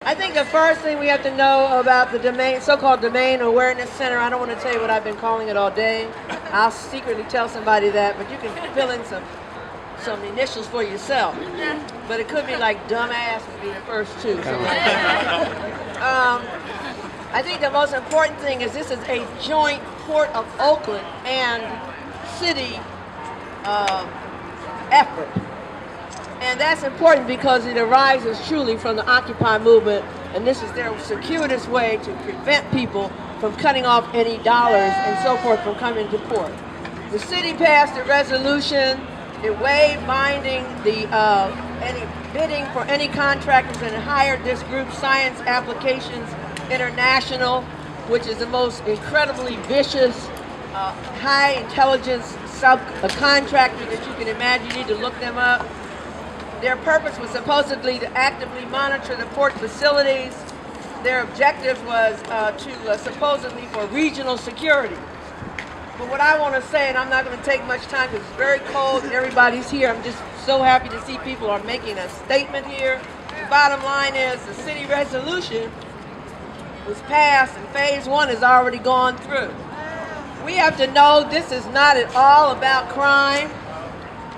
I think the first thing we have to know about the domain, so-called Domain Awareness Center, I don't want to tell you what I've been calling it all day. I'll secretly tell somebody that, but you can fill in some initials for yourself. But it could be like dumbass would be the first two. So. I think the most important thing is this is a joint Port of Oakland and city effort. And that's important because it arises truly from the Occupy movement, and this is their circuitous way to prevent people from cutting off any dollars and so forth from coming to port. The city passed a resolution. It waived binding any bidding for any contractors and hired this group, Science Applications International, which is the most incredibly vicious, high intelligence subcontractor that you can imagine. You need to look them up. Their purpose was supposedly to actively monitor the port facilities. Their objective was supposedly for regional security. But what I want to say, and I'm not going to take much time because it's very cold and everybody's here. I'm just so happy to see people are making a statement here. The bottom line is the city resolution was passed and phase one has already gone through. We have to know this is not at all about crime.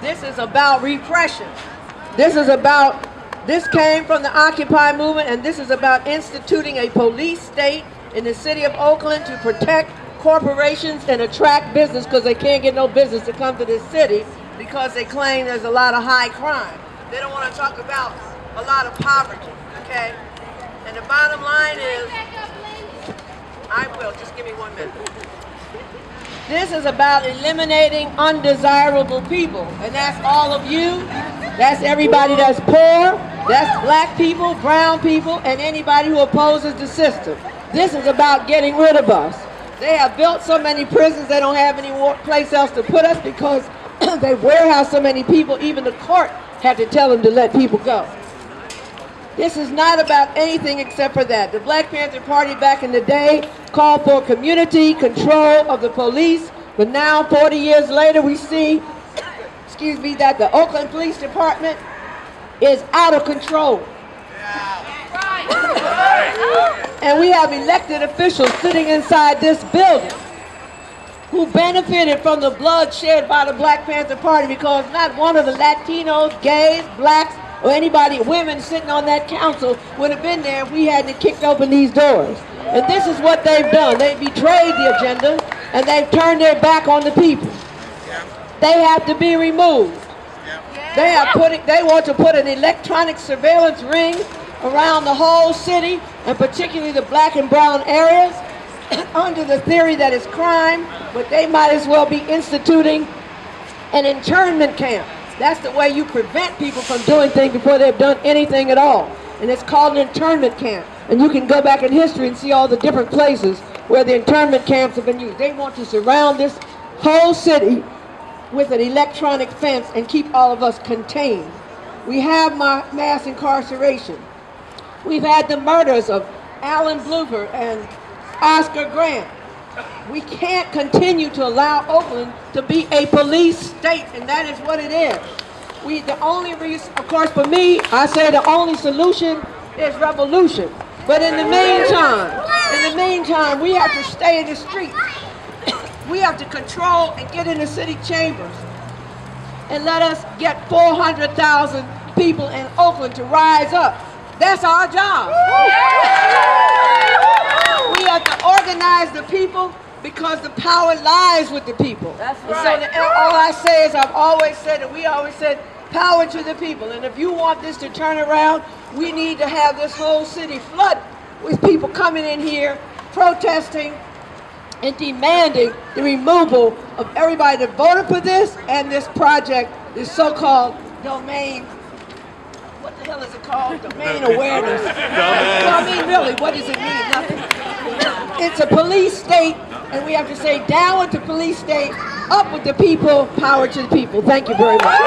This is about repression. This came from the Occupy movement, and this is about instituting a police state in the city of Oakland to protect corporations and attract business because they can't get no business to come to this city because they claim there's a lot of high crime. They don't want to talk about a lot of poverty, okay? And the bottom line is, I will, just give me 1 minute. This is about eliminating undesirable people, and that's all of you. That's everybody that's poor, that's black people, brown people, and anybody who opposes the system. This is about getting rid of us. They have built so many prisons they don't have any place else to put us because they warehouse so many people, even the court had to tell them to let people go. This is not about anything except for that. The Black Panther Party back in the day called for community control of the police, but now 40 years later we see that the Oakland Police Department is out of control. And we have elected officials sitting inside this building who benefited from the blood shed by the Black Panther Party because not one of the Latinos, gays, blacks, or anybody, women sitting on that council would have been there if we hadn't kicked open these doors. And this is what they've done. They betrayed the agenda and they've turned their back on the people. They have to be removed. They want to put an electronic surveillance ring around the whole city, and particularly the black and brown areas, under the theory that it's crime, but they might as well be instituting an internment camp. That's the way you prevent people from doing things before they've done anything at all. And it's called an internment camp. And you can go back in history and see all the different places where the internment camps have been used. They want to surround this whole city with an electronic fence and keep all of us contained. We have mass incarceration. We've had the murders of Alan Blooper and Oscar Grant. We can't continue to allow Oakland to be a police state, and that is what it is. The only reason, of course, for me, I say the only solution is revolution. But in the meantime, we have to stay in the streets. We have to control and get in the city chambers and let us get 400,000 people in Oakland to rise up. That's our job. We have to organize the people because the power lies with the people. That's right. And so all I say is I've always said, and we always said, power to the people. And if you want this to turn around, we need to have this whole city flood with people coming in here, protesting, and demanding the removal of everybody that voted for this and this project, this so-called domain. What the hell is it called? Domain awareness. Well, I mean, really, what does it mean? Nothing. It's a police state, and we have to say down with the police state, up with the people, power to the people. Thank you very much.